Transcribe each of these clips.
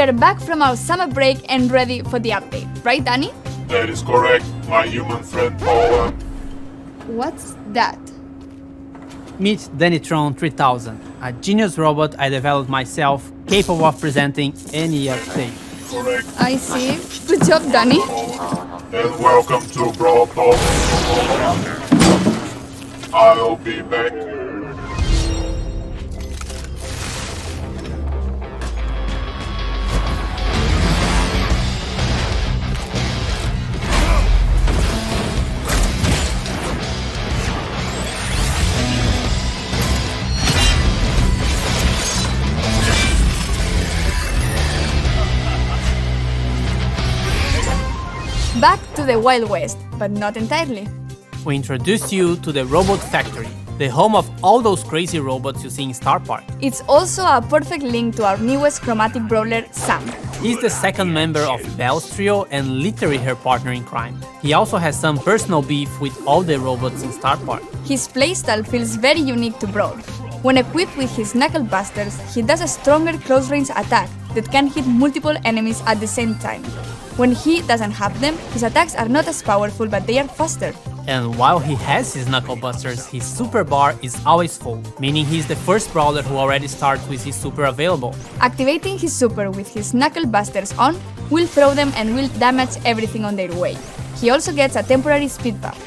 are back from our summer break and ready for the update, right, Danny? That is correct, my human friend Paula. What's that? Meet Dannytron 3000, a genius robot I developed myself, capable of presenting any update. Correct. I see. Good job, Danny. And welcome to Brawl Talk. I'll be back. Back to the Wild West, but not entirely. We introduce you to the Robot Factory, the home of all those crazy robots you see in Star Park. It's also a perfect link to our newest chromatic brawler, Sam. He's the second member of Belle's trio and literally her partner in crime. He also has some personal beef with all the robots in Star Park. His playstyle feels very unique to Brawl. When equipped with his knuckle busters, he does a stronger close-range attack that can hit multiple enemies at the same time. When he doesn't have them, his attacks are not as powerful, but they are faster. And while he has his knuckle busters, his super bar is always full, meaning he's the first brawler who already starts with his super available. Activating his super with his knuckle busters on will throw them and will damage everything on their way. He also gets a temporary speed buff.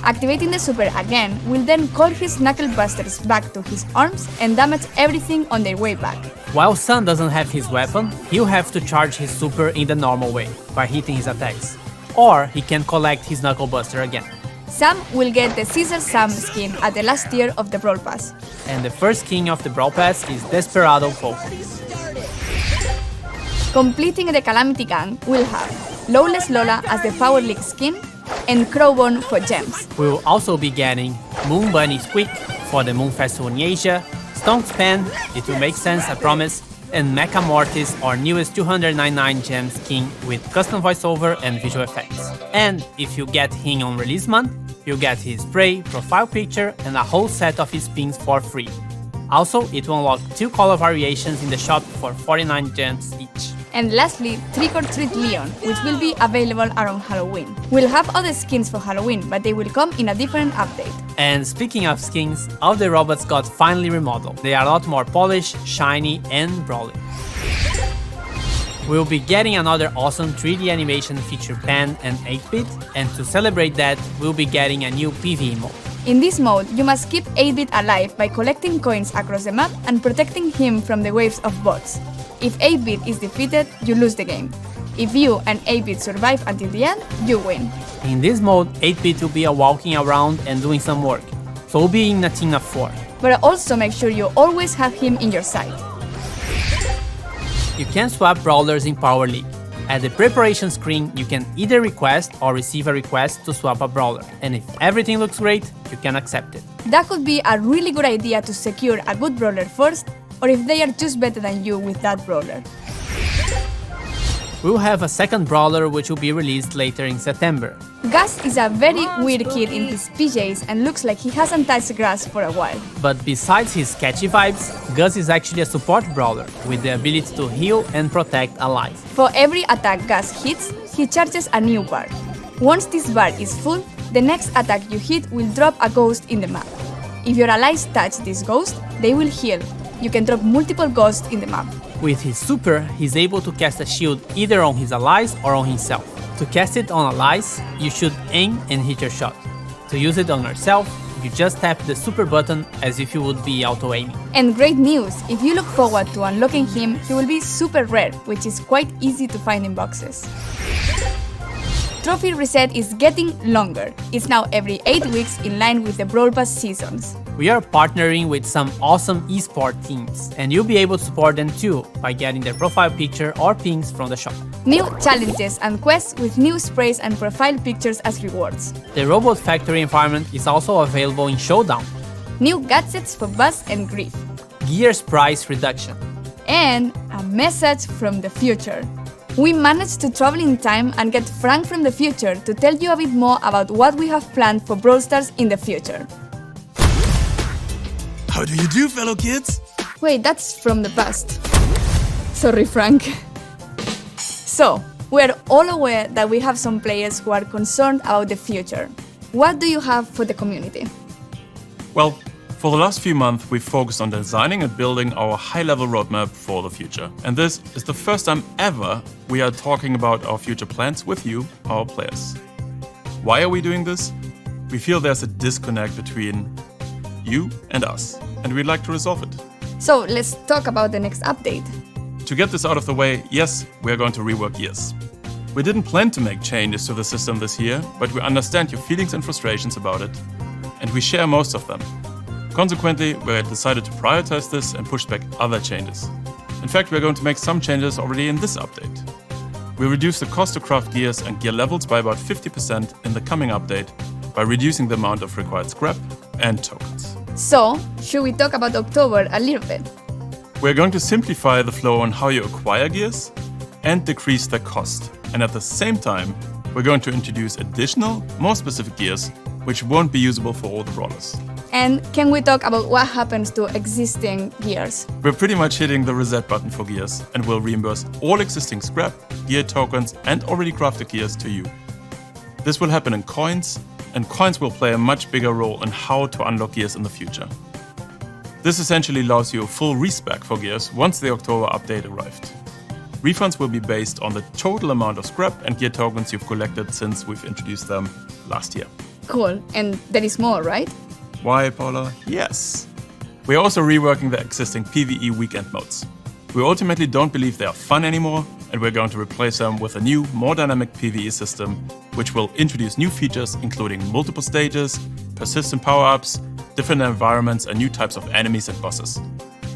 Activating the super again will then call his knuckle busters back to his arms and damage everything on their way back. While Sun doesn't have his weapon, he'll have to charge his super in the normal way, by hitting his attacks. Or he can collect his knuckle buster again. Sam will get the Caesar Sam skin at the last tier of the Brawl Pass. And the first king of the Brawl Pass is Desperado Poke. Completing the Calamity Gang will have Lawless Lola as the Power League skin and Crowbone for gems. We will also be getting Moon Bunny Squeak for the Moon Festival in Asia, Stone's Pen, it will make sense, I promise, and Mecha Mortis, our newest 299 gem skin with custom voiceover and visual effects. And if you get him on release month, you'll get his spray, profile picture, and a whole set of his pins for free. Also, it will unlock 2 color variations in the shop for 49 gems each. And lastly, Trick or Treat Leon, which will be available around Halloween. We'll have other skins for Halloween, but they will come in a different update. And speaking of skins, all the robots got finally remodeled. They are a lot more polished, shiny, and brawly. We'll be getting another awesome 3D animation feature Pan and 8-bit, and to celebrate that, we'll be getting a new PvE mode. In this mode, you must keep 8-bit alive by collecting coins across the map and protecting him from the waves of bots. If 8-bit is defeated, you lose the game. If you and 8-bit survive until the end, you win. In this mode, 8-bit will be walking around and doing some work, so we'll be in a team of 4. But also make sure you always have him in your sight. You can swap brawlers in Power League. At the preparation screen, you can either request or receive a request to swap a brawler, and if everything looks great, you can accept it. That could be a really good idea to secure a good brawler first, or if they are just better than you with that brawler. We'll have a second brawler which will be released later in September. Gus is a very weird kid in his PJs and looks like he hasn't touched grass for a while. But besides his catchy vibes, Gus is actually a support brawler with the ability to heal and protect allies. For every attack Gus hits, he charges a new bar. Once this bar is full, the next attack you hit will drop a ghost in the map. If your allies touch this ghost, they will heal. You can drop multiple ghosts in the map. With his super, he's able to cast a shield either on his allies or on himself. To cast it on allies, you should aim and hit your shot. To use it on yourself, you just tap the super button as if you would be auto-aiming. And great news! If you look forward to unlocking him, he will be super rare, which is quite easy to find in boxes. Trophy reset is getting longer. It's now every 8 weeks in line with the Brawl Pass seasons. We are partnering with some awesome esport teams, and you'll be able to support them too by getting their profile picture or pins from the shop. New challenges and quests with new sprays and profile pictures as rewards. The Robot Factory environment is also available in Showdown. New gadgets for Buzz and Grief. Gears price reduction. And a message from the future. We managed to travel in time and get Frank from the future to tell you a bit more about what we have planned for Brawl Stars in the future. How do you do, fellow kids? Wait, that's from the past. Sorry, Frank. So, we're all aware that we have some players who are concerned about the future. What do you have for the community? Well, for the last few months, we've focused on designing and building our high-level roadmap for the future. And this is the first time ever we are talking about our future plans with you, our players. Why are we doing this? We feel there's a disconnect between you and us, and we'd like to resolve it. So let's talk about the next update. To get this out of the way, yes, we are going to rework gears. We didn't plan to make changes to the system this year, but we understand your feelings and frustrations about it, and we share most of them. Consequently, we decided to prioritize this and push back other changes. In fact, we're going to make some changes already in this update. We reduce the cost to craft gears and gear levels by about 50% in the coming update by reducing the amount of required scrap and tokens. So, should we talk about October a little bit? We're going to simplify the flow on how you acquire gears and decrease their cost. And at the same time, we're going to introduce additional, more specific gears which won't be usable for all the brawlers. And can we talk about what happens to existing gears? We're pretty much hitting the reset button for gears and will reimburse all existing scrap, gear tokens and already crafted gears to you. This will happen in coins, and coins will play a much bigger role in how to unlock gears in the future. This essentially allows you a full respec for gears once the October update arrived. Refunds will be based on the total amount of scrap and gear tokens you've collected since we've introduced them last year. Cool, and there is more, right? Why, Paula? Yes. We're also reworking the existing PvE weekend modes. We ultimately don't believe they are fun anymore, and we're going to replace them with a new, more dynamic PvE system, which will introduce new features including multiple stages, persistent power-ups, different environments and new types of enemies and bosses.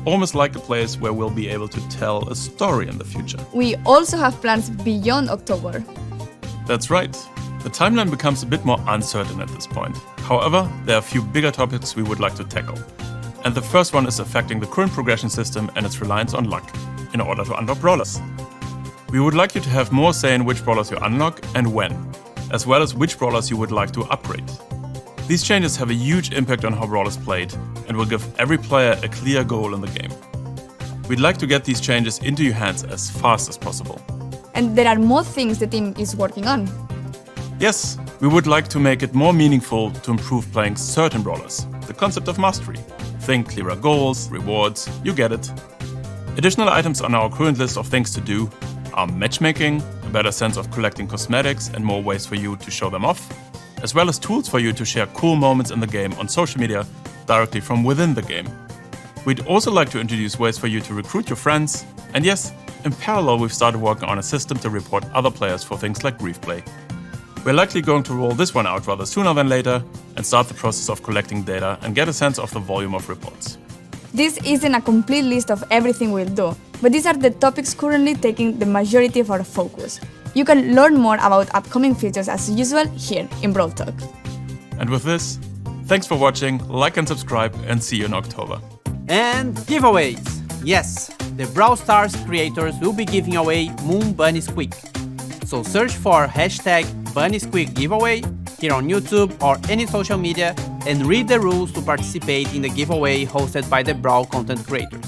Almost like a place where we'll be able to tell a story in the future. We also have plans beyond October. That's right. The timeline becomes a bit more uncertain at this point. However, there are a few bigger topics we would like to tackle. And the first one is affecting the current progression system and its reliance on luck in order to unlock brawlers. We would like you to have more say in which brawlers you unlock and when, as well as which brawlers you would like to upgrade. These changes have a huge impact on how Brawl is played and will give every player a clear goal in the game. We'd like to get these changes into your hands as fast as possible. And there are more things the team is working on. Yes, we would like to make it more meaningful to improve playing certain brawlers. The concept of mastery. Think clearer goals, rewards, you get it. Additional items on our current list of things to do are matchmaking, a better sense of collecting cosmetics and more ways for you to show them off, as well as tools for you to share cool moments in the game on social media directly from within the game. We'd also like to introduce ways for you to recruit your friends, and yes, in parallel we've started working on a system to report other players for things like grief play. We're likely going to roll this one out rather sooner than later and start the process of collecting data and get a sense of the volume of reports. This isn't a complete list of everything we'll do, but these are the topics currently taking the majority of our focus. You can learn more about upcoming features as usual here in Brawl Talk. And with this, thanks for watching, like and subscribe, and see you in October. And giveaways! Yes, the Brawl Stars creators will be giving away Moon Bunny Squeak. So search for hashtag Bunny Squeak giveaway here on YouTube or any social media and read the rules to participate in the giveaway hosted by the Brawl content creators.